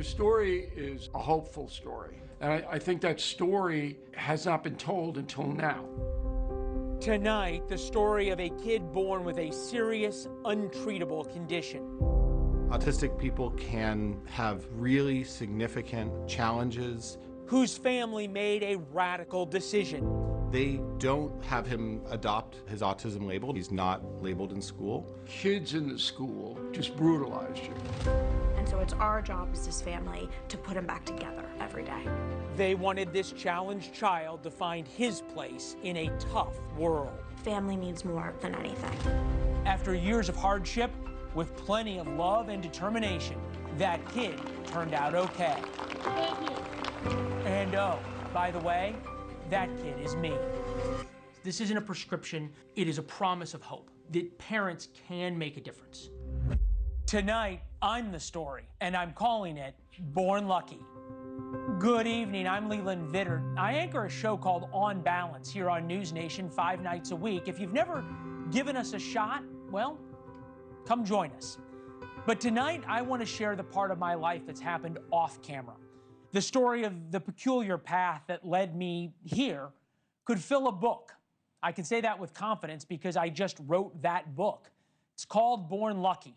story is a hopeful story. And I think that story has not been told until now. Tonight, the story of a kid born with a serious, untreatable condition. Autistic people can have really significant challenges. Whose family made a radical decision. They don't have him adopt his autism label. He's not labeled in school. Kids in the school just brutalized you. And so it's our job as this family to put him back together every day. They wanted this challenged child to find his place in a tough world. Family needs more than anything. After years of hardship, with plenty of love and determination, that kid turned out okay. And oh, by the way, that kid is me. This isn't a prescription, it is a promise of hope that parents can make a difference. Tonight, I'm the story, and I'm calling it Born Lucky. Good evening, I'm Leland Vittert. I anchor a show called On Balance here on NewsNation 5 nights a week. If you've never given us a shot, well, come join us. But tonight, I want to share the part of my life that's happened off camera. The story of the peculiar path that led me here could fill a book. I can say that with confidence because I just wrote that book. It's called Born Lucky.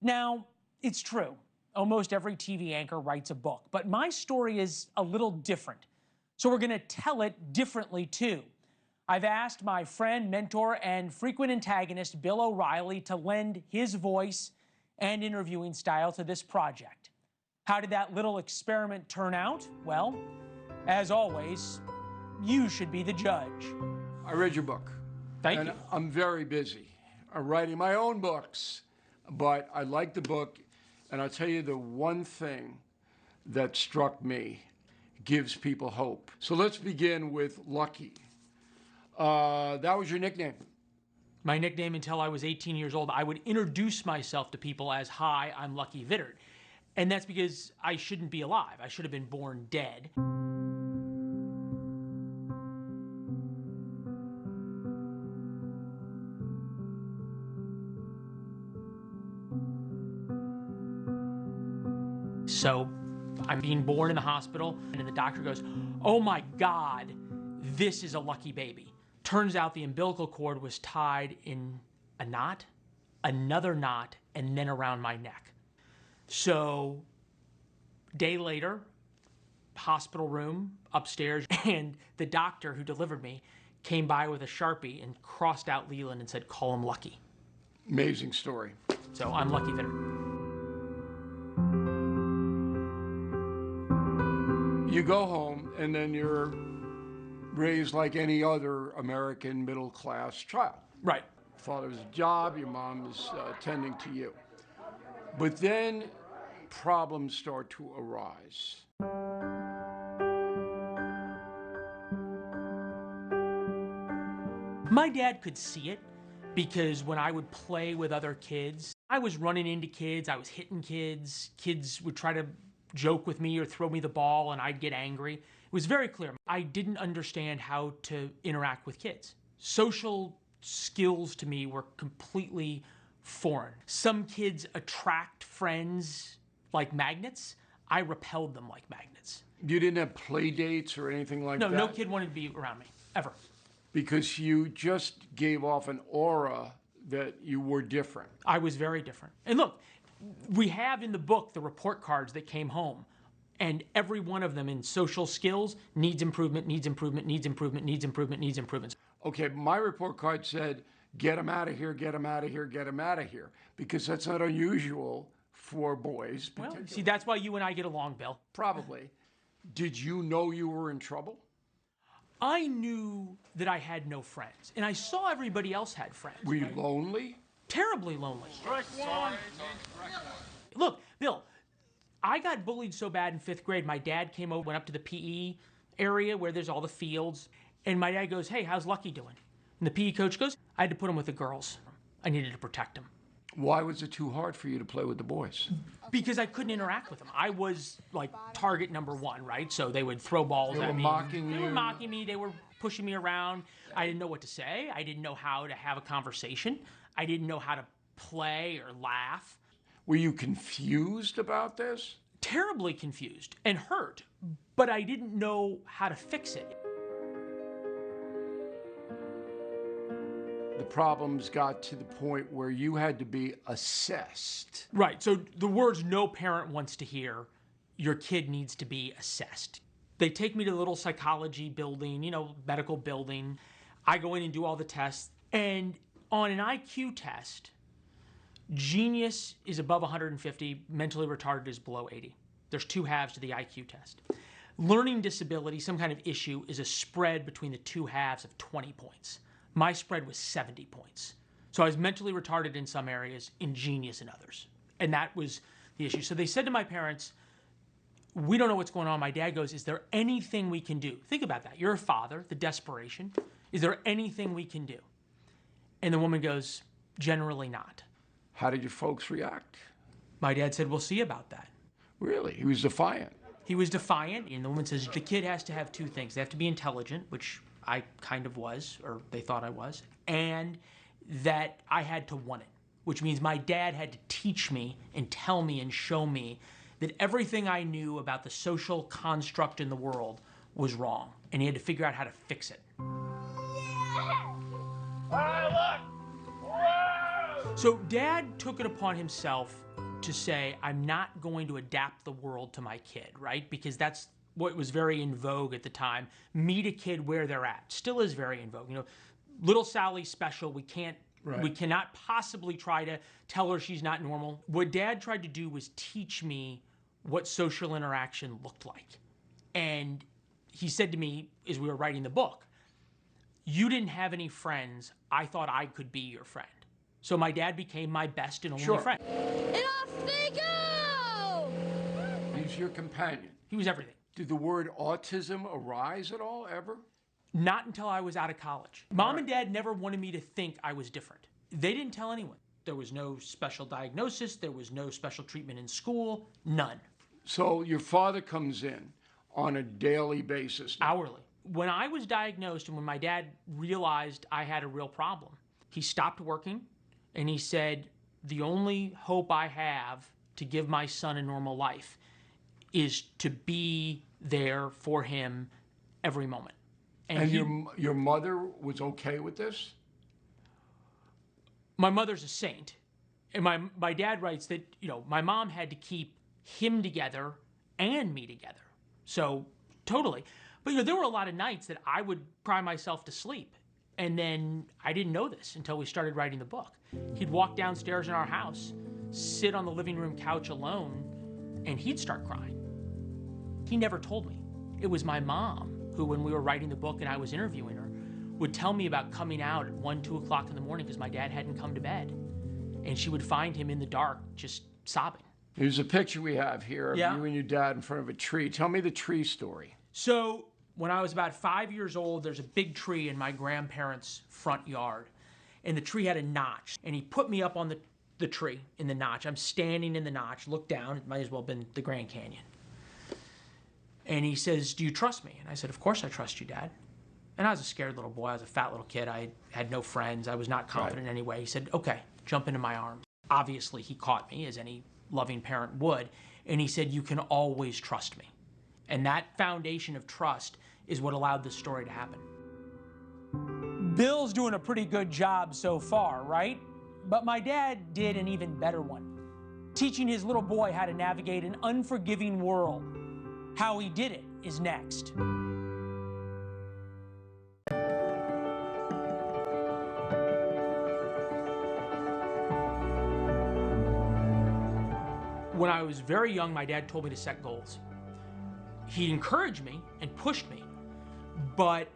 Now, it's true. Almost every TV anchor writes a book, but my story is a little different. So we're going to tell it differently, too. I've asked my friend, mentor, and frequent antagonist, Bill O'Reilly, to lend his voice and interviewing style to this project. How did that little experiment turn out? Well, as always, you should be the judge. I read your book. Thank you. I'm very busy. I'm writing my own books, but I like the book, and I'll tell you the one thing that struck me gives people hope. So let's begin with Lucky. That was your nickname. My nickname until I was 18 years old. I would introduce myself to people as, "Hi, I'm Lucky Vittert." And that's because I shouldn't be alive. I should have been born dead. So I'm being born in the hospital, and the doctor goes, "Oh my God, this is a lucky baby." Turns out the umbilical cord was tied in a knot, another knot, and then around my neck. So, day later, hospital room upstairs, and the doctor who delivered me came by with a Sharpie and crossed out Leland and said, "Call him Lucky." Amazing story. So I'm Lucky Vittert. You go home, and then you're raised like any other American middle-class child. Right. Father's job, your mom is tending to you. But then problems start to arise. My dad could see it because when I would play with other kids, I was running into kids, I was hitting kids. Kids would try to joke with me or throw me the ball and I'd get angry. It was very clear. I didn't understand how to interact with kids. Social skills to me were completely foreign. Some kids attract friends like magnets. I repelled them like magnets. You didn't have play dates or anything like that? No kid wanted to be around me, ever. Because you just gave off an aura that you were different. I was very different. And look, we have in the book the report cards that came home. And every one of them in social skills needs improvement, needs improvement, needs improvement, needs improvement, needs improvement. Okay, my report card said, get him out of here, get him out of here, get him out of here. Because that's not unusual for boys. Well, see, that's why you and I get along, Bill. Probably. Did you know you were in trouble? I knew that I had no friends. And I saw everybody else had friends. Were you lonely? Terribly lonely. Look, Bill, I got bullied so bad in 5th grade, my dad came over, went up to the PE area where there's all the fields, and my dad goes, "Hey, how's Lucky doing?" And the PE coach goes, "I had to put him with the girls. I needed to protect him." Why was it too hard for you to play with the boys? Because I couldn't interact with them. I was like target number one, right? So they would throw balls at me. They were mocking you? They were mocking me. They were pushing me around. I didn't know what to say. I didn't know how to have a conversation. I didn't know how to play or laugh. Were you confused about this? terribly confused and hurt, but I didn't know how to fix it. The problems got to the point where you had to be assessed. Right, so the words no parent wants to hear, your kid needs to be assessed. They take me to the little psychology building, medical building. I go in and do all the tests. And on an IQ test, genius is above 150, mentally retarded is below 80. There's two halves to the IQ test. Learning disability, some kind of issue, is a spread between the two halves of 20 points. My spread was 70 points. So I was mentally retarded in some areas, ingenious in others. And that was the issue. So they said to my parents, we don't know what's going on. My dad goes, is there anything we can do? Think about that. You're a father, the desperation. Is there anything we can do? And the woman goes, generally not. How did your folks react? My dad said, we'll see about that. Really? He was defiant. He was defiant. And the woman says, the kid has to have two things. They have to be intelligent, which I kind of was, or they thought I was, and that I had to want it, which means my dad had to teach me and tell me and show me that everything I knew about the social construct in the world was wrong, and he had to figure out how to fix it. So Dad took it upon himself to say, I'm not going to adapt the world to my kid, right? Because that's what was very in vogue at the time. Meet a kid where they're at. Still is very in vogue. Little Sally's special. We cannot possibly try to tell her she's not normal. What Dad tried to do was teach me what social interaction looked like. And he said to me as we were writing the book, you didn't have any friends. I thought I could be your friend. So my dad became my best and only friend. And off they go! He's your companion. He was everything. Did the word autism arise at all, ever? Not until I was out of college. Mom and Dad never wanted me to think I was different. They didn't tell anyone. There was no special diagnosis. There was no special treatment in school. None. So your father comes in on a daily basis now. Hourly. When I was diagnosed and when my dad realized I had a real problem, he stopped working and he said, the only hope I have to give my son a normal life is to be there for him every moment. And your mother was okay with this? My mother's a saint. And my dad writes that, my mom had to keep him together and me together. So, totally. But, there were a lot of nights that I would cry myself to sleep. And then I didn't know this until we started writing the book. He'd walk downstairs in our house, sit on the living room couch alone, and he'd start crying. He never told me. It was my mom who, when we were writing the book and I was interviewing her, would tell me about coming out at 1, 2 o'clock in the morning because my dad hadn't come to bed. And she would find him in the dark just sobbing. There's a picture we have here of you and your dad in front of a tree. Tell me the tree story. So when I was about 5 years old, there's a big tree in my grandparents' front yard. And the tree had a notch. And he put me up on the tree in the notch. I'm standing in the notch, look down. It might as well have been the Grand Canyon. And he says, do you trust me? And I said, of course I trust you, Dad. And I was a scared little boy. I was a fat little kid. I had no friends. I was not confident in any way. He said, okay, jump into my arms. Obviously, he caught me, as any loving parent would. And he said, you can always trust me. And that foundation of trust is what allowed this story to happen. Bill's doing a pretty good job so far, right? But my dad did an even better one, teaching his little boy how to navigate an unforgiving world. How he did it is next. When I was very young, my dad told me to set goals. He encouraged me and pushed me, but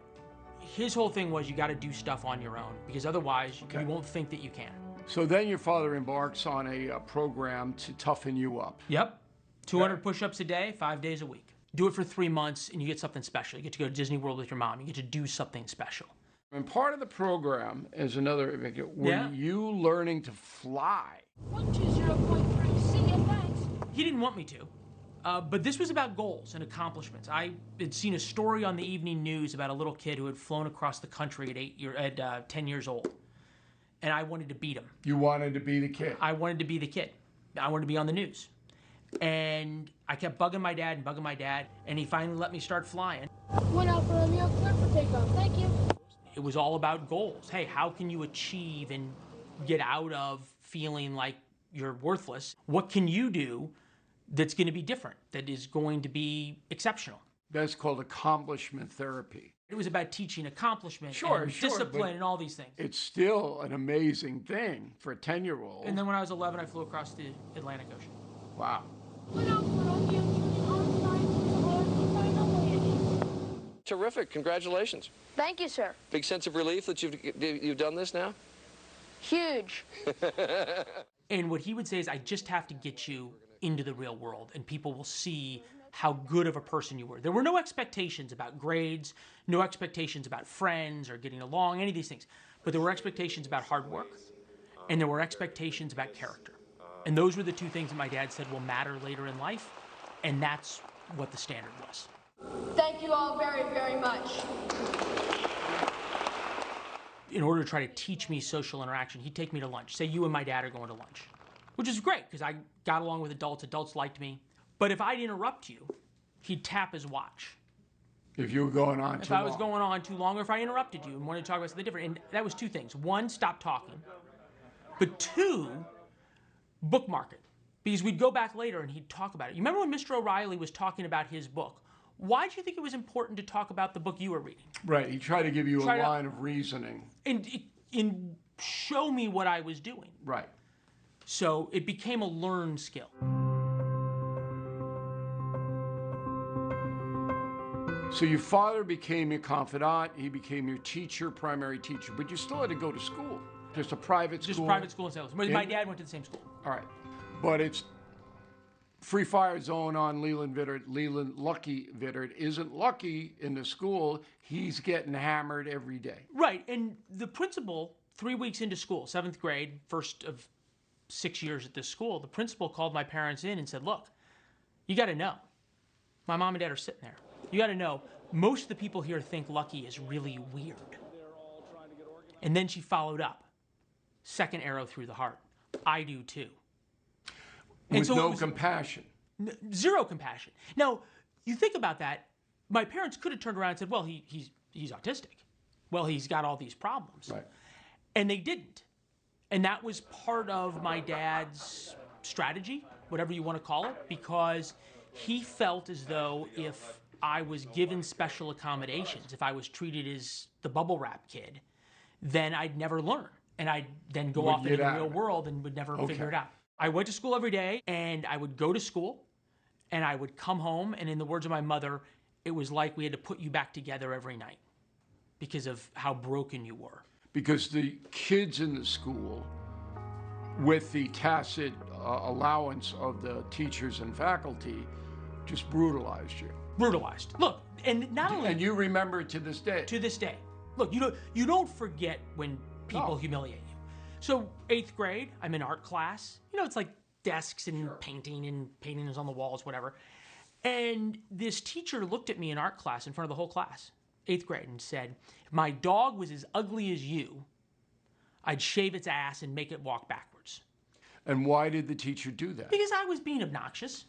his whole thing was you got to do stuff on your own because otherwise you won't think that you can. So then your father embarks on a program to toughen you up. Yep. 200 push-ups a day, 5 days a week. Do it for 3 months and you get something special. You get to go to Disney World with your mom. You get to do something special. And part of the program is another, were you learning to fly? 120.3, see you, thanks. He didn't want me to, but this was about goals and accomplishments. I had seen a story on the evening news about a little kid who had flown across the country at 10 years old, and I wanted to beat him. You wanted to be the kid? I wanted to be the kid. I wanted to be on the news. And I kept bugging my dad, and he finally let me start flying. Went out for a meal, clear for takeoff. Thank you. It was all about goals. Hey, how can you achieve and get out of feeling like you're worthless? What can you do that's going to be different, that is going to be exceptional? That's called accomplishment therapy. It was about teaching accomplishment Sure, and sure, discipline but and all these things. It's still an amazing thing for a 10-year-old. And then when I was 11, I flew across the Atlantic Ocean. Wow. Went out for a meal, on site, Terrific. Congratulations. Thank you, sir. Big sense of relief that you've done this now? Huge. And what he would say is, I just have to get you into the real world, and people will see how good of a person you were. There were no expectations about grades, no expectations about friends or getting along, any of these things. But there were expectations about hard work, and there were expectations about character. And those were the two things that my dad said will matter later in life, and that's what the standard was. Thank you all very, very much. In order to try to teach me social interaction, he'd take me to lunch. Say you and my dad are going to lunch, which is great because I got along with adults. Adults liked me. But if I'd interrupt you, he'd tap his watch. If you were going on too If I was long. going on too long, or if I interrupted you and wanted to talk about something different. And that was two things. One, stop talking. But two, bookmark it. Because we'd go back later and he'd talk about it. You remember when Mr. O'Reilly was talking about his book? Why did you think it was important to talk about the book you were reading? Right, he tried to give you a Try to- line of reasoning. And show me what I was doing. Right. So it became a learned skill. So your father became your confidant, he became your teacher, primary teacher, but you still had to go to school. Just a private school. Just private school in St. Louis. My dad went to the same school. All right. But it's free fire zone on Leland Vittert. Leland Lucky Vittert isn't lucky in the school. He's getting hammered every day. Right, and the principal, 3 weeks into school, 7th grade, first of 6 years at this school, the principal called my parents in and said, look, you got to know. My mom and dad are sitting there. You got to know, most of the people here think Lucky is really weird. And then she followed up. Second arrow through the heart. I do too. With no compassion. Zero compassion. Now, you think about that, my parents could have turned around and said, well, he's autistic. Well, he's got all these problems. Right. And they didn't. And that was part of my dad's strategy, whatever you want to call it, because he felt as though if I was given special accommodations, if I was treated as the bubble wrap kid, then I'd never learn. And I'd then go off into the real world and would never figure it out. I went to school every day, and I would go to school, and I would come home, and in the words of my mother, it was like we had to put you back together every night because of how broken you were. Because the kids in the school, with the tacit allowance of the teachers and faculty, just brutalized you. Brutalized. Look, and not only... And you remember it to this day. To this day. Look, you don't forget when people humiliate you. So 8th grade, I'm in art class. You know, it's like desks and paintings on the walls, whatever. And this teacher looked at me in art class in front of the whole class, 8th grade, and said, if my dog was as ugly as you, I'd shave its ass and make it walk backwards. And why did the teacher do that? Because I was being obnoxious.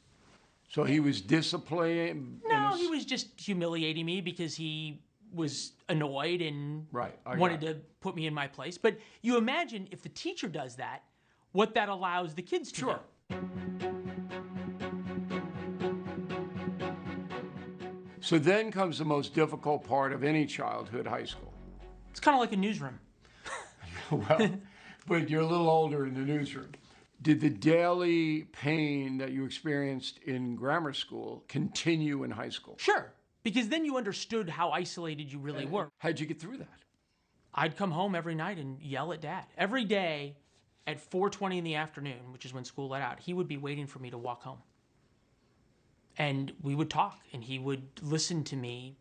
So he was disciplining? No, he was just humiliating me because he was annoyed and wanted to put me in my place. But you imagine if the teacher does that, what that allows the kids to do. So then comes the most difficult part of any childhood, high school. It's kind of like a newsroom. Well, but you're a little older in the newsroom. Did the daily pain that you experienced in grammar school continue in high school? Sure, because then you understood how isolated you really were. How'd you get through that? I'd come home every night and yell at Dad. Every day at 4:20 in the afternoon, which is when school let out, he would be waiting for me to walk home. And we would talk, and he would listen to me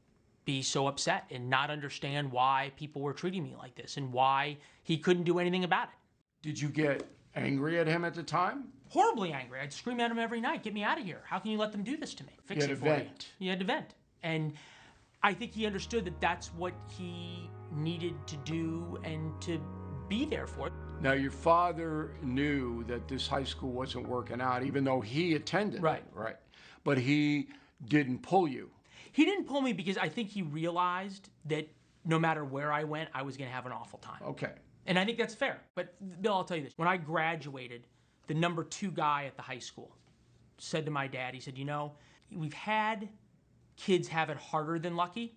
be so upset and not understand why people were treating me like this and why he couldn't do anything about it. Did you get angry at him at the time? Horribly angry. I'd scream at him every night, get me out of here. How can you let them do this to me? Fix it for you. You had to vent. And I think he understood that that's what he needed to do and to be there for. Now, your father knew that this high school wasn't working out, even though he attended. Right. Right. But he didn't pull you. He didn't pull me because I think he realized that no matter where I went, I was going to have an awful time. Okay. And I think that's fair. But Bill, I'll tell you this. When I graduated, the number 2 guy at the high school said to my dad, he said, you know, we've had kids have it harder than lucky.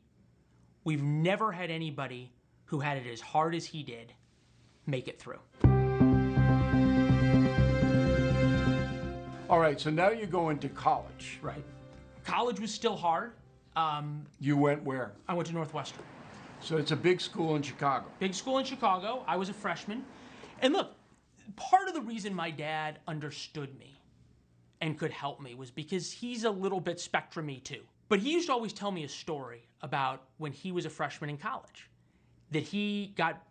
We've never had anybody who had it as hard as he did make it through. All right, so now you're going to college. Right. College was still hard. You went where? I went to Northwestern. So it's a big school in Chicago. Big school in Chicago. I was a freshman. And look, part of the reason my dad understood me and could help me was because he's a little bit spectrum-y too. But he used to always tell me a story about when he was a freshman in college, that he got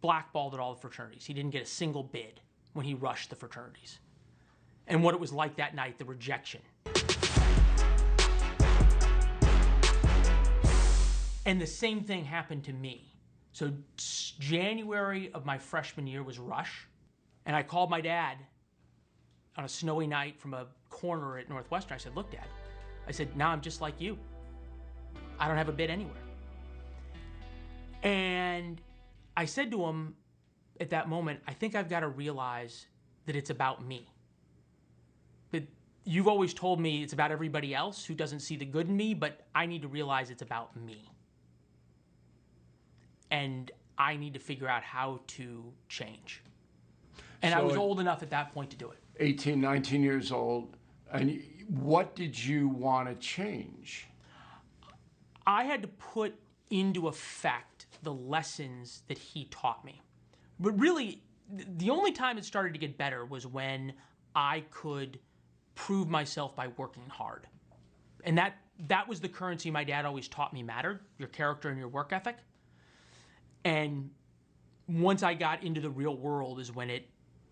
blackballed at all the fraternities. He didn't get a single bid when he rushed the fraternities. And what it was like that night, the rejection. And the same thing happened to me. So January of my freshman year was rush, and I called my dad on a snowy night from a corner at Northwestern. I said, look, Dad, I said, now I'm just like you. I don't have a bid anywhere. And I said to him at that moment, I think I've got to realize that it's about me. That you've always told me it's about everybody else who doesn't see the good in me, but I need to realize it's about me. And I need to figure out how to change. And So I was old enough at that point to do it. 18, 19 years old. And what did you want to change? I had to put into effect the lessons that he taught me. But really, the only time it started to get better was when I could prove myself by working hard. And that was the currency my dad always taught me mattered, your character and your work ethic. And once I got into the real world is when it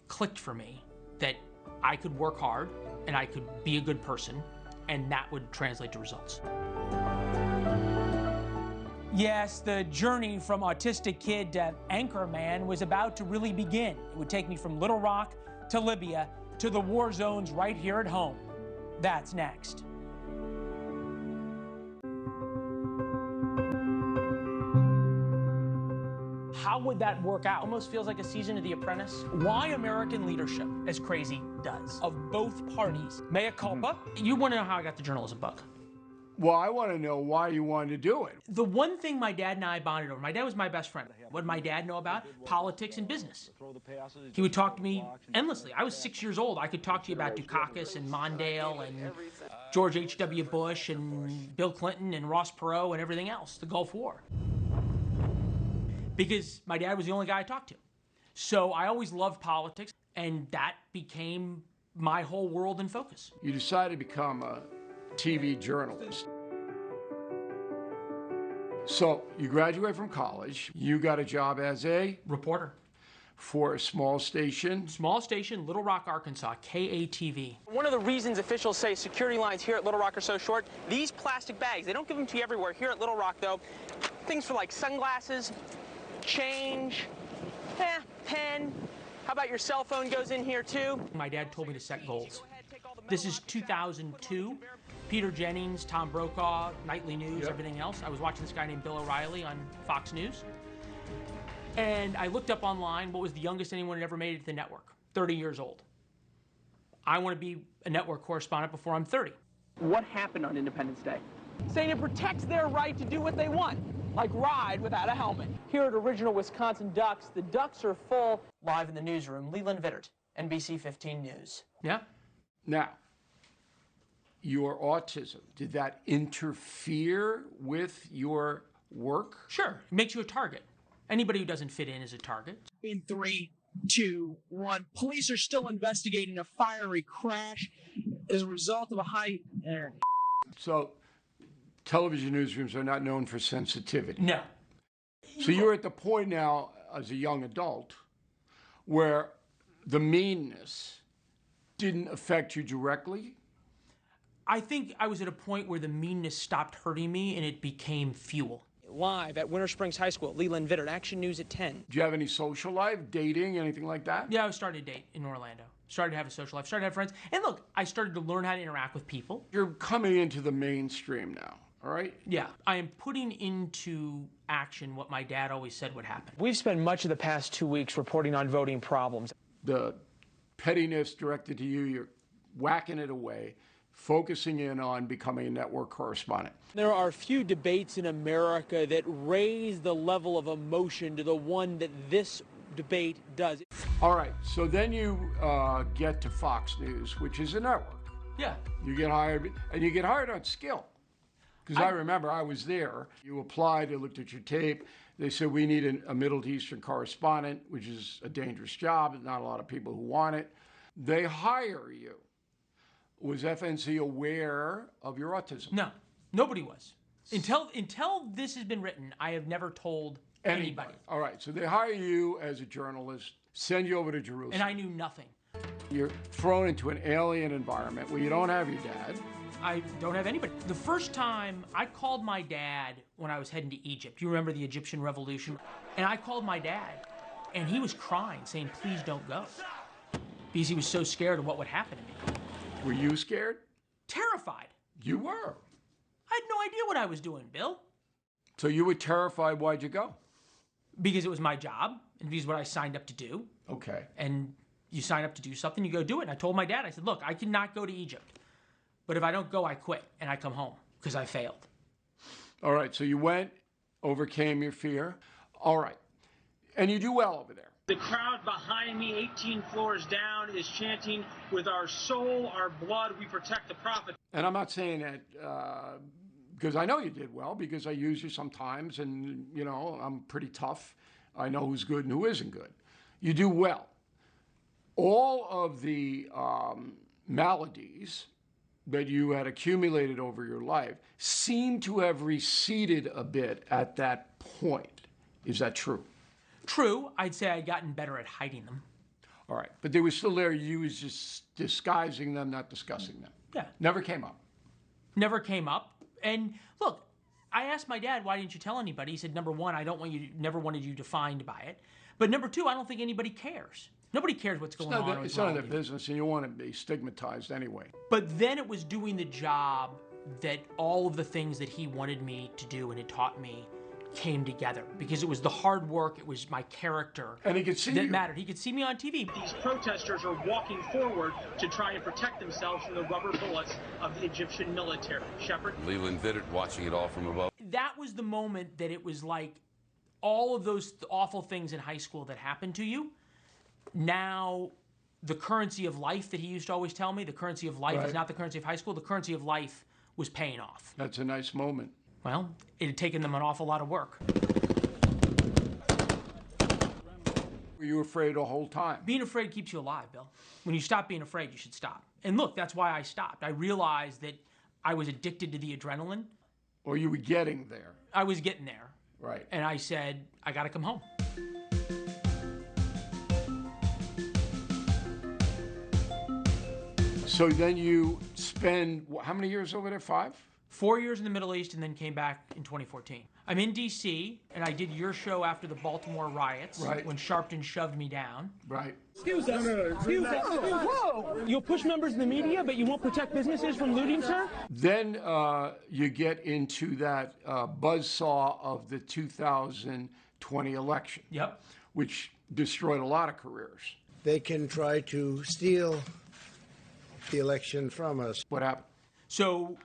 clicked for me that I could work hard and I could be a good person, and that would translate to results. Yes, the journey from autistic kid to anchor man was about to really begin. It would take me from Little Rock to Libya to the war zones right here at home. That's next. How would that work out? Almost feels like a season of The Apprentice. Why American leadership, as crazy does, of both parties. Mea culpa. You want to know how I got the journalism bug? Well, I want to know why you wanted to do it. The one thing my dad and I bonded over, my dad was my best friend. What did my dad know about? Politics and business. He would talk to me endlessly. I was 6 years old. I could talk to you about Dukakis and Mondale and George H.W. Bush and Bill Clinton and Ross Perot and everything else, the Gulf War. Because my dad was the only guy I talked to. So I always loved politics, and that became my whole world and focus. You decided to become a TV journalist. So you graduate from college, you got a job as a Reporter. for a small station. Small station, Little Rock, Arkansas, KATV. One of the reasons officials say security lines here at Little Rock are so short, these plastic bags, they don't give them to you everywhere. Here at Little Rock, though, things for like sunglasses, change, pen. How about your cell phone goes in here too? My dad told me to set goals. This is 2002. Peter Jennings, Tom Brokaw, Nightly News, everything else. I was watching this guy named Bill O'Reilly on Fox News. And I looked up online what was the youngest anyone had ever made it to the network, 30 years old. I want to be a network correspondent before I'm 30. What happened on Independence Day? Saying it protects their right to do what they want, like ride without a helmet. Here at Original Wisconsin Ducks, the Ducks are full. Live in the newsroom, Leland Vittert, NBC 15 News. Yeah? Now, your autism, did that interfere with your work? Sure, it makes you a target. Anybody who doesn't fit in is a target. In 3, 2, 1. Police are still investigating a fiery crash as a result of a high... So, television newsrooms are not known for sensitivity. No. So you're at the point now, as a young adult, where the meanness didn't affect you directly? I think I was at a point where the meanness stopped hurting me and it became fuel. live at Winter Springs High School. Leland Vittert, Action News at 10. Do you have any social life, dating, anything like that? Yeah, I started to date in Orlando. Started to have a social life, started to have friends. And look, I started to learn how to interact with people. You're coming into the mainstream now, all right? Yeah, I am putting into action what my dad always said would happen. We've spent much of the past 2 weeks reporting on voting problems. The pettiness directed to you, you're whacking it away, focusing in on becoming a network correspondent. There are few debates in America that raise the level of emotion to the one that this debate does. All right, so then you get to Fox News, which is a network. Yeah. You get hired, and you get hired on skill. Because I remember I was there. You applied, they looked at your tape. They said, we need a Middle Eastern correspondent, which is a dangerous job. There's not a lot of people who want it. They hire you. Was FNC aware of your autism? No, nobody was. Until this has been written, I have never told anybody. All right, so they hire you as a journalist, send you over to Jerusalem. And I knew nothing. You're thrown into an alien environment where you don't have your dad. I don't have anybody. The first time I called my dad when I was heading to Egypt, you remember the Egyptian revolution? And I called my dad, and he was crying, saying, please don't go. Because he was so scared of what would happen to me. Were you scared? Terrified. You were. I had no idea what I was doing, Bill. So you were terrified. Why'd you go? Because it was my job, and because what I signed up to do. Okay. And you sign up to do something, you go do it. And I told my dad, I said, look, I cannot go to Egypt. But if I don't go, I quit, and I come home, because I failed. All right, so you went, overcame your fear. All right. And you do well over there. The crowd behind me, 18 floors down, is chanting, with our soul, our blood, we protect the prophet. And I'm not saying that because I know you did well, because I use you sometimes, and, you know, I'm pretty tough. I know who's good and who isn't good. You do well. All of the maladies that you had accumulated over your life seem to have receded a bit at that point. Is that true? True. I'd say I'd gotten better at hiding them. All right. But they were still there. You was just disguising them, not discussing them. Yeah. Never came up. Never came up. And look, I asked my dad, why didn't you tell anybody? He said, number one, never wanted you defined by it. But number two, I don't think anybody cares. Nobody cares what's going on. It's none of their business, and you want to be stigmatized anyway. But then it was doing the job that all of the things that he wanted me to do and had taught me came together, because it was the hard work, it was my character, and he could see that you. mattered. He could see me on TV. These protesters are walking forward to try and protect themselves from the rubber bullets of the Egyptian military. Shepard? Leland Vittert watching it all from above. That was the moment that it was like all of those awful things in high school that happened to you. Now, the currency of life that he used to always tell me, the currency of life is not the currency of high school, the currency of life was paying off. That's a nice moment. Well, it had taken them an awful lot of work. Were you afraid the whole time? Being afraid keeps you alive, Bill. When you stop being afraid, you should stop. And look, that's why I stopped. I realized that I was addicted to the adrenaline. Or you were getting there. I was getting there. Right. And I said, I gotta come home. So then you spend, how many years over there? 5? 4 years in the Middle East, and then came back in 2014. I'm in D.C., and I did your show after the Baltimore riots, when Sharpton shoved me down. Right. Excuse us. Excuse us. Whoa! You'll push members of the media, but you won't protect businesses from looting, sir? Then you get into that buzzsaw of the 2020 election. Yep. Which destroyed a lot of careers. They can try to steal the election from us. What happened? So,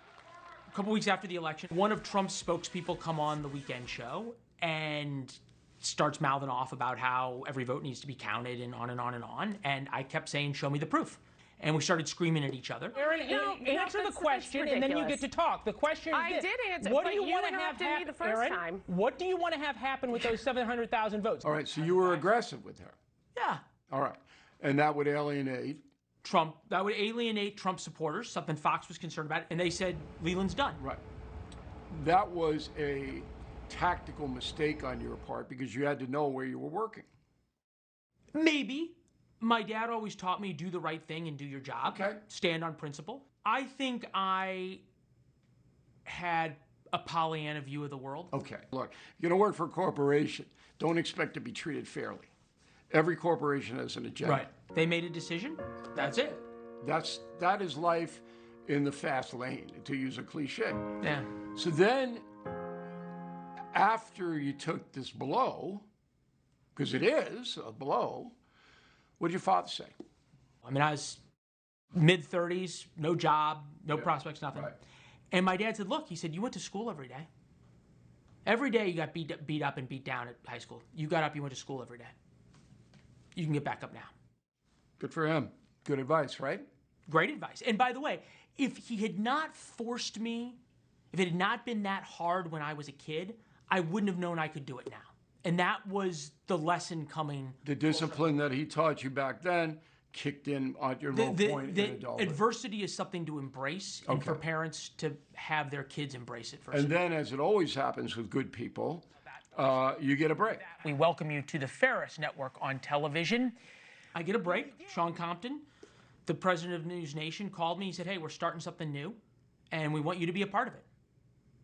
a couple weeks after the election, one of Trump's spokespeople come on the weekend show and starts mouthing off about how every vote needs to be counted and on and on and on. And I kept saying, show me the proof. And we started screaming at each other. Aaron, answer the question, and then you get to talk. The question is this. I did answer, what but do you want to interrupted have me the first Aaron, time. What do you want to have happen with those 700,000 votes? All right, so you were aggressive with her. Yeah. All right. And that would alienate Trump. That would alienate Trump supporters, something Fox was concerned about, and they said, Leland's done. Right. That was a tactical mistake on your part because you had to know where you were working. Maybe. My dad always taught me, do the right thing and do your job. Okay. Stand on principle. I think I had a Pollyanna view of the world. Okay, look, you're going to work for a corporation. Don't expect to be treated fairly. Every corporation has an agenda. Right. They made a decision. That's it. That is life in the fast lane, to use a cliche. Yeah. So then, after you took this blow, because it is a blow, what did your father say? I mean, I was mid-30s, no job, no prospects, nothing. Right. And my dad said, look, he said, you went to school every day. Every day you got beat up and beat down at high school. You got up, you went to school every day. You can get back up now. Good for him. Good advice, right? Great advice. And by the way, if he had not forced me, if it had not been that hard when I was a kid, I wouldn't have known I could do it now. And that was the lesson coming. The discipline that he taught you back then kicked in at your low point in adulthood. Adversity is something to embrace, and for parents to have their kids embrace it first. And then, as it always happens with good people, you get a break. We welcome you to the Ferris Network on television. I get a break. Sean Compton, the president of NewsNation, called me. He said, hey, we're starting something new, and we want you to be a part of it.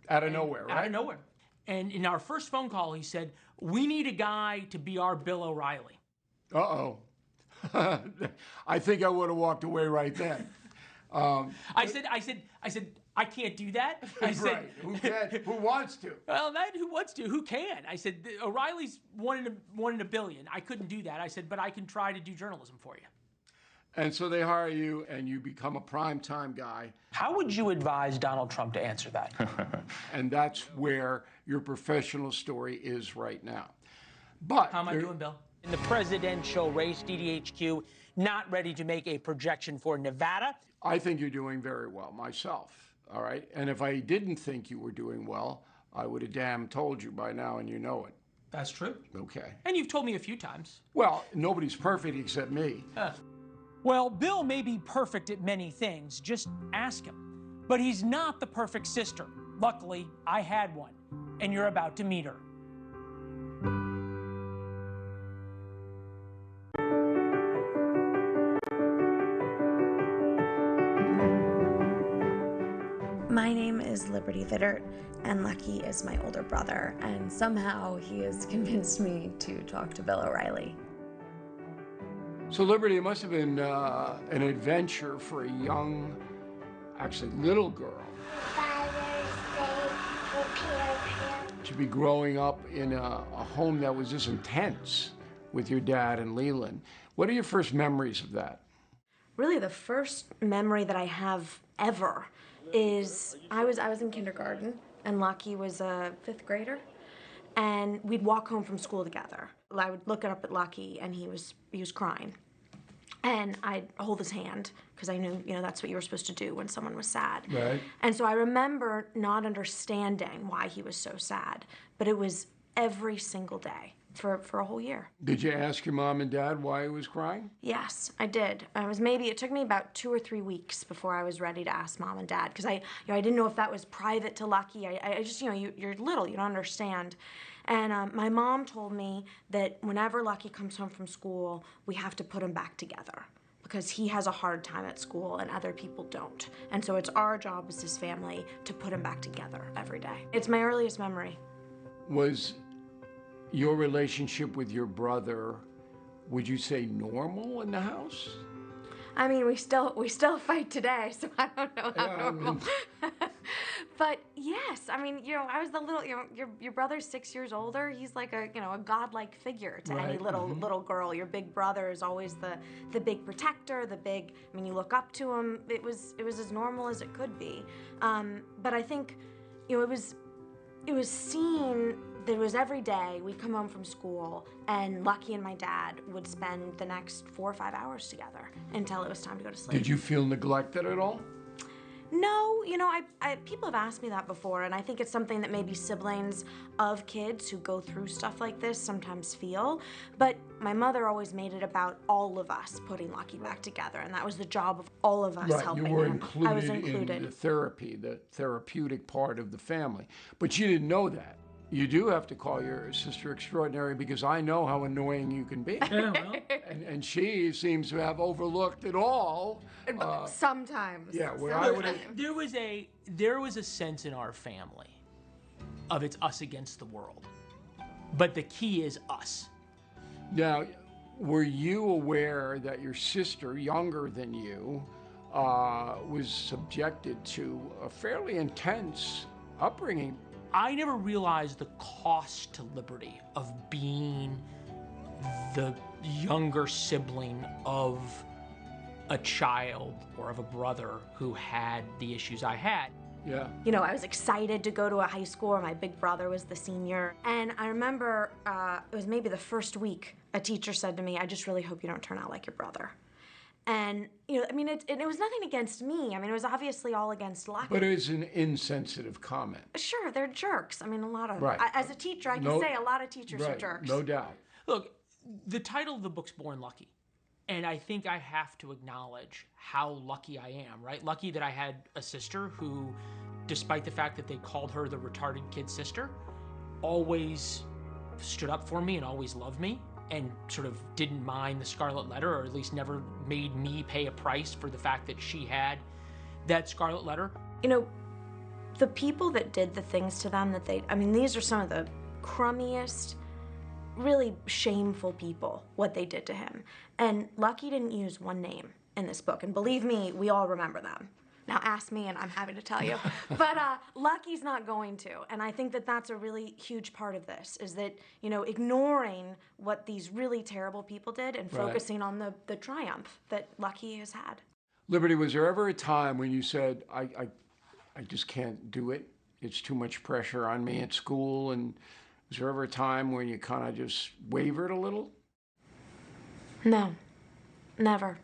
Out of nowhere, right? Out of nowhere. And in our first phone call, he said, we need a guy to be our Bill O'Reilly. Uh-oh. I think I would have walked away right then. I said, I can't do that. I said, right. Who can? Who wants to? Well, not who wants to. Who can? I said, O'Reilly's one in a billion. I couldn't do that. I said, but I can try to do journalism for you. And so they hire you, and you become a primetime guy. How would you advise Donald Trump to answer that? And that's where your professional story is right now. But how am I doing, Bill? In the presidential race, DDHQ not ready to make a projection for Nevada. I think you're doing very well myself, all right? And if I didn't think you were doing well, I would have damn told you by now, and you know it. That's true. Okay. And you've told me a few times. Well, nobody's perfect except me. Well, Bill may be perfect at many things, just ask him. But he's not the perfect sister. Luckily, I had one, and you're about to meet her. My name is Leland Vittert, and Lucky is my older brother, and somehow he has convinced me to talk to Bill O'Reilly. So Liberty, it must have been an adventure for a young, actually little girl, to be growing up in a home that was just intense with your dad and Leland. What are your first memories of that? Really, the first memory that I have ever is I was in kindergarten, and Lucky was a 5th grader, and we'd walk home from school together. I would look up at Lucky, and he was crying, and I'd hold his hand because I knew, that's what you were supposed to do when someone was sad. Right. And so I remember not understanding why he was so sad, but it was every single day for a whole year. Did you ask your mom and dad why he was crying? Yes, I did. It took me about 2 or 3 weeks before I was ready to ask mom and dad, because I didn't know if that was private to Lucky. I just, you're little, you don't understand. And my mom told me that whenever Lucky comes home from school, we have to put him back together, because he has a hard time at school and other people don't. And so it's our job as his family to put him back together every day. It's my earliest memory. Was your relationship with your brother, would you say, normal in the house? I mean, we still fight today, so I don't know how normal. But yes, I mean, I was the little, your brother's 6 years older. He's like a godlike figure to any little girl. Your big brother is always the big protector, you look up to him. It was as normal as it could be. But I think, it was seen that it was every day we'd come home from school, and Lucky and my dad would spend the next 4 or 5 hours together until it was time to go to sleep. Did you feel neglected at all? No, people have asked me that before, and I think it's something that maybe siblings of kids who go through stuff like this sometimes feel. But my mother always made it about all of us putting Lucky back together, and that was the job of all of us helping him. You were included, I was included in the therapy, the therapeutic part of the family. But you didn't know that. You do have to call your sister extraordinary, because I know how annoying you can be. Yeah, well. And she seems to have overlooked it all. Sometimes. Yeah, where I would have... There was a sense in our family of it's us against the world. But the key is us. Now, were you aware that your sister, younger than you, was subjected to a fairly intense upbringing? I never realized the cost to liberty of being the younger sibling of a child or of a brother who had the issues I had. Yeah. You know, I was excited to go to a high school where my big brother was the senior. And I remember it was maybe the first week, a teacher said to me, "I just really hope you don't turn out like your brother." And, you know, I mean, it was nothing against me. I mean, it was obviously all against Lucky. But it's an insensitive comment. Sure, they're jerks. I mean, a lot of, Right. as a teacher, I can say a lot of teachers are Right. jerks. No doubt. Look, the title of the book's Born Lucky. And I think I have to acknowledge how lucky I am, right? Lucky that I had a sister who, despite the fact that they called her the retarded kid sister, always stood up for me and always loved me and sort of didn't mind the scarlet letter, or at least never made me pay a price for the fact that she had that scarlet letter. You know, the people that did the things to them that I mean, these are some of the crummiest, really shameful people, what they did to him. And Lucky didn't use one name in this book. And believe me, we all remember them. Now ask me and I'm happy to tell you. But Lucky's not going to. And I think that that's a really huge part of this, is that, you know, ignoring what these really terrible people did and focusing on the triumph that Lucky has had. Liberty, was there ever a time when you said, I just can't do it? It's too much pressure on me at school. And was there ever a time when you kind of just wavered a little? No, never.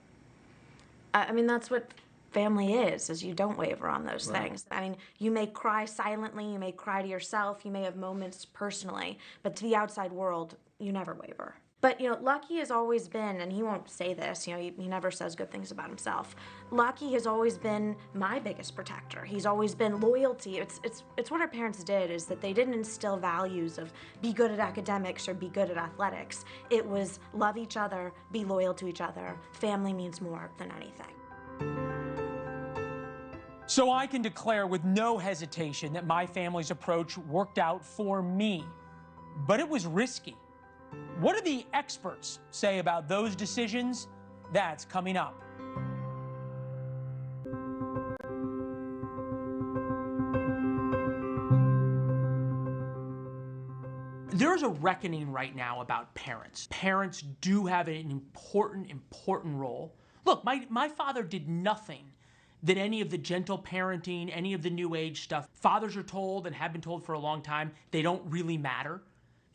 I mean, that's what family is you don't waver on those things. I mean, you may cry silently, you may cry to yourself, you may have moments personally, but to the outside world, you never waver. But, you know, Lucky has always been, and he won't say this, you know, he never says good things about himself. Lucky has always been my biggest protector. He's always been loyalty. It's what our parents did, is that they didn't instill values of be good at academics or be good at athletics. It was love each other, be loyal to each other. Family means more than anything. So I can declare with no hesitation that my family's approach worked out for me. But it was risky. What do the experts say about those decisions? That's coming up. There's a reckoning right now about parents. Parents do have an important role. Look, my father did nothing that any of the gentle parenting, any of the new age stuff. Fathers are told, and have been told for a long time, they don't really matter.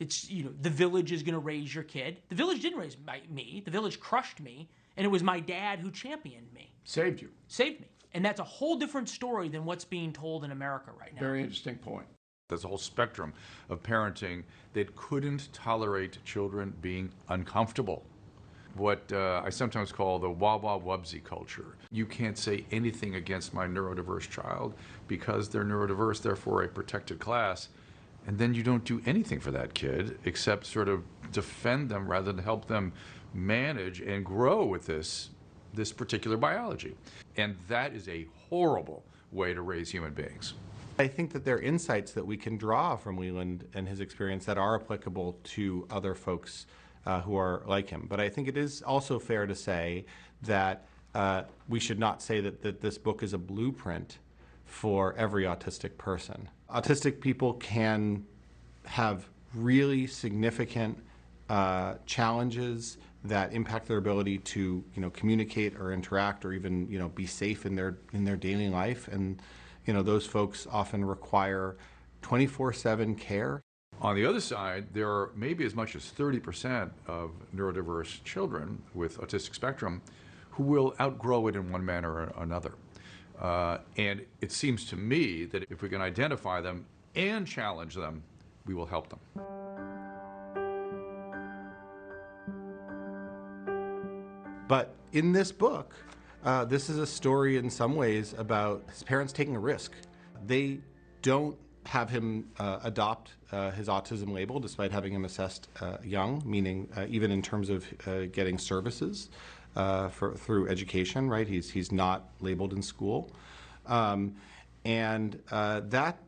It's, you know, the village is going to raise your kid. The village didn't raise me. The village crushed me, and it was my dad who championed me. Saved you. Saved me. And that's a whole different story than what's being told in America right now. Very interesting point. There's a whole spectrum of parenting that couldn't tolerate children being uncomfortable. What I sometimes call the wah-wah-wubsy culture. You can't say anything against my neurodiverse child because they're neurodiverse, therefore a protected class. And then you don't do anything for that kid except sort of defend them rather than help them manage and grow with this particular biology. And that is a horrible way to raise human beings. I think that there are insights that we can draw from Leland and his experience that are applicable to other folks who are like him. But I think it is also fair to say that we should not say that this book is a blueprint for every autistic person. Autistic people can have really significant challenges that impact their ability to, you know, communicate or interact or even, you know, be safe in their daily life. And, you know, those folks often require 24/7 care. On the other side, there are maybe as much as 30% of neurodiverse children with autistic spectrum who will outgrow it in one manner or another. And it seems to me that if we can identify them and challenge them, we will help them. But in this book, this is a story in some ways about his parents taking a risk. They don't have him adopt his autism label despite having him assessed young, meaning even in terms of getting services through education, right? He's not labeled in school. And that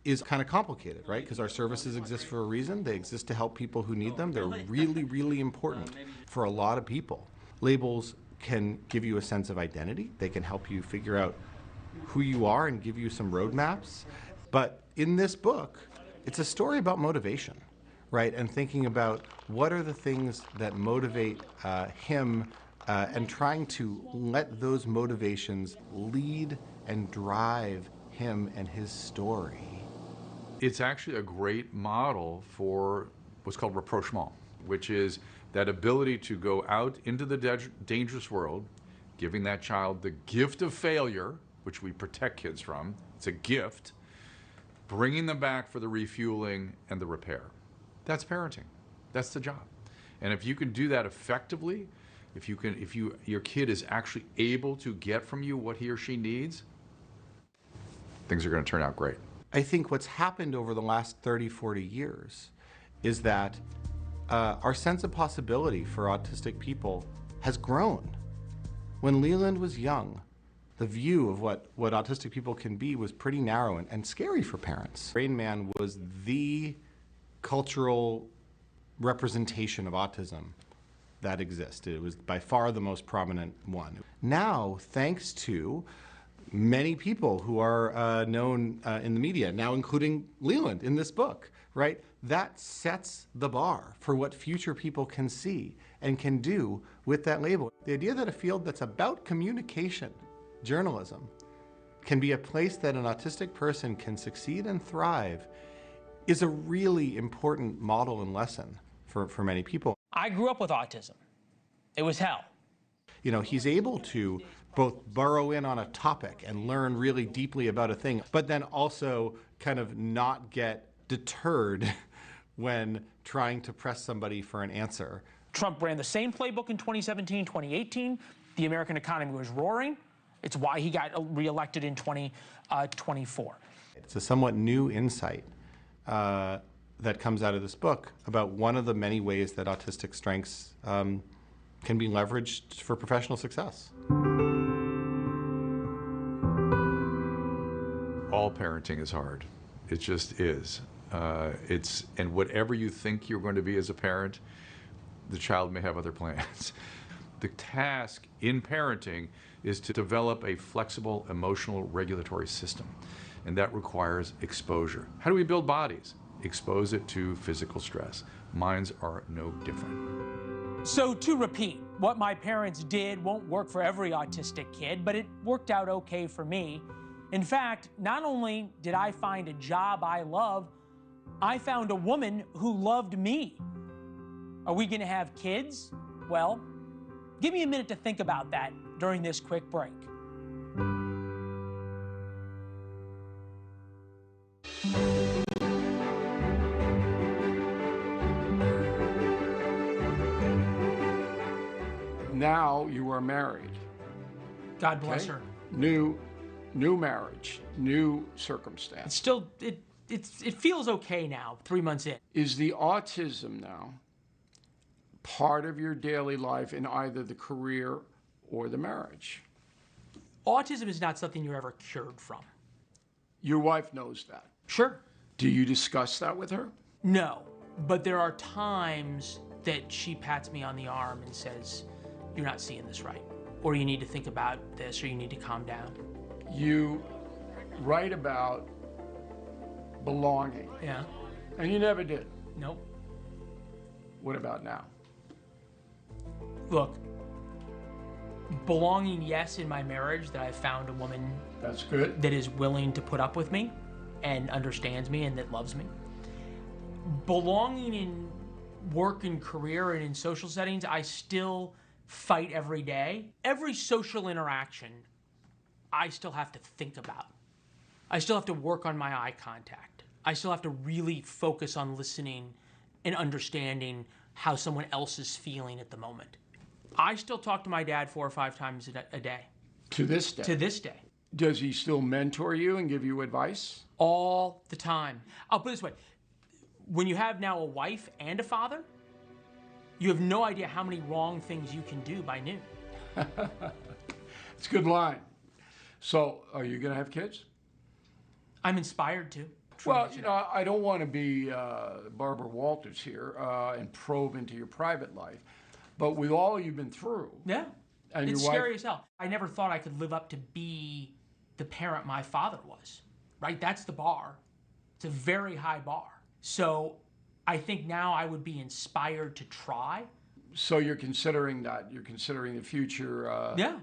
is kind of complicated, right? Because our services exist for a reason. They exist to help people who need them. They're really, really important for a lot of people. Labels can give you a sense of identity. They can help you figure out who you are and give you some roadmaps. But in this book, it's a story about motivation, right? And thinking about what are the things that motivate him and trying to let those motivations lead and drive him and his story. It's actually a great model for what's called rapprochement, which is that ability to go out into the dangerous world, giving that child the gift of failure, which we protect kids from. It's a gift. Bringing them back for the refueling and the repair. That's parenting. That's the job. And if you can do that effectively, if your kid is actually able to get from you what he or she needs, things are going to turn out great. I think what's happened over the last 30, 40 years is that our sense of possibility for autistic people has grown. When Leland was young, the view of what autistic people can be was pretty narrow and scary for parents. Rain Man was the cultural representation of autism that existed. It was by far the most prominent one. Now, thanks to many people who are known in the media, now including Leland in this book, right? That sets the bar for what future people can see and can do with that label. The idea that a field that's about communication, journalism, can be a place that an autistic person can succeed and thrive is a really important model and lesson for many people. I grew up with autism. It was hell. You know, he's able to both burrow in on a topic and learn really deeply about a thing, but then also kind of not get deterred when trying to press somebody for an answer. Trump ran the same playbook in 2017, 2018. The American economy was roaring. It's why he got reelected in 2024. It's a somewhat new insight that comes out of this book about one of the many ways that autistic strengths can be leveraged for professional success. All parenting is hard. It just is. And whatever you think you're going to be as a parent, the child may have other plans. The task in parenting is to develop a flexible emotional regulatory system, and that requires exposure. How do we build bodies? Expose it to physical stress. Minds are no different. So to repeat, what my parents did won't work for every autistic kid, but it worked out okay for me. In fact, not only did I find a job I love, I found a woman who loved me. Are we gonna have kids? Well, give me a minute to think about that during this quick break. Now you are married. God bless her. New marriage, new circumstance. It's still, it feels okay now, 3 months in. Is the autism now part of your daily life in either the career or the marriage? Autism is not something you're ever cured from. Your wife knows that. Sure. Do you discuss that with her? No, but there are times that she pats me on the arm and says, "You're not seeing this right," or "You need to think about this," or "You need to calm down." You write about belonging. Yeah. And you never did. Nope. What about now? Look, belonging, yes, in my marriage, that I found a woman That's good. that is willing to put up with me and understands me and that loves me. Belonging in work and career and in social settings, I still fight every day. Every social interaction, I still have to think about. I still have to work on my eye contact. I still have to really focus on listening and understanding how someone else is feeling at the moment. I still talk to my dad 4 or 5 times a day. To this day? To this day. Does he still mentor you and give you advice? All the time. I'll put it this way. When you have now a wife and a father, you have no idea how many wrong things you can do by noon. It's a good line. So, are you going to have kids? I'm inspired to. Well, you know, I don't want to be Barbara Walters here and probe into your private life, but with all you've been through. Yeah. And It's your wife, scary as hell. I never thought I could live up to be the parent my father was, right? That's the bar. It's a very high bar. So I think now I would be inspired to try. So you're considering that. You're considering the future. Yeah.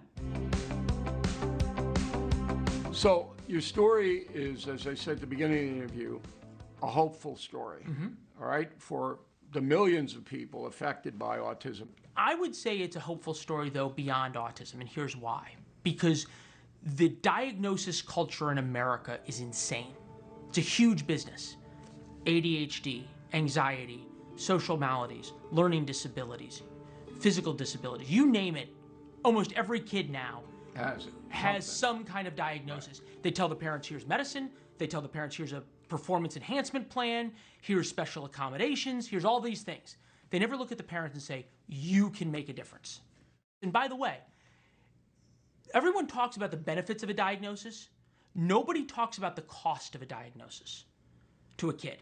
So your story is, as I said at the beginning of the interview, a hopeful story, all right, for the millions of people affected by autism. I would say it's a hopeful story, though, beyond autism, and here's why. Because the diagnosis culture in America is insane. It's a huge business. ADHD, anxiety, social maladies, learning disabilities, physical disabilities, you name it. Almost every kid now has some kind of diagnosis. Right. They tell the parents, here's medicine. They tell the parents, here's a performance enhancement plan. Here's special accommodations. Here's all these things. They never look at the parents and say, you can make a difference. And by the way, everyone talks about the benefits of a diagnosis. Nobody talks about the cost of a diagnosis to a kid.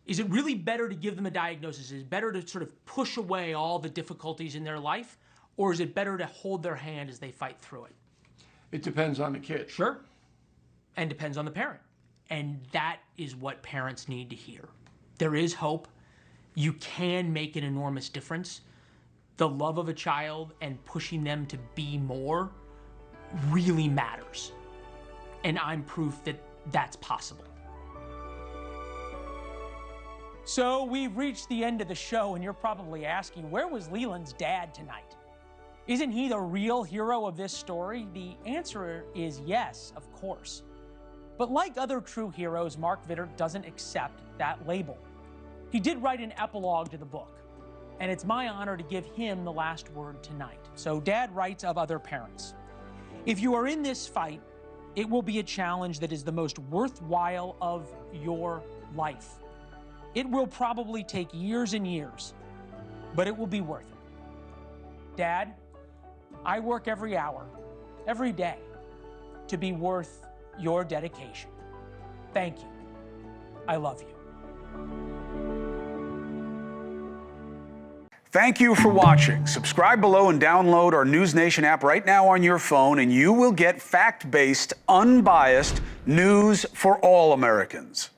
Is it really better to give them a diagnosis? Is it better to sort of push away all the difficulties in their life? Or is it better to hold their hand as they fight through it? It depends on the kid. Sure. And depends on the parent. And that is what parents need to hear. There is hope. You can make an enormous difference. The love of a child and pushing them to be more really matters. And I'm proof that that's possible. So we've reached the end of the show, and you're probably asking, where was Leland's dad tonight? Isn't he the real hero of this story? The answer is yes, of course. But like other true heroes, Mark Vittert doesn't accept that label. He did write an epilogue to the book, and it's my honor to give him the last word tonight. So Dad writes of other parents. If you are in this fight, it will be a challenge that is the most worthwhile of your life. It will probably take years and years, but it will be worth it. Dad, I work every hour, every day, to be worth your dedication. Thank you. I love you. Thank you for watching. Subscribe below and download our NewsNation app right now on your phone, and you will get fact-based, unbiased news for all Americans.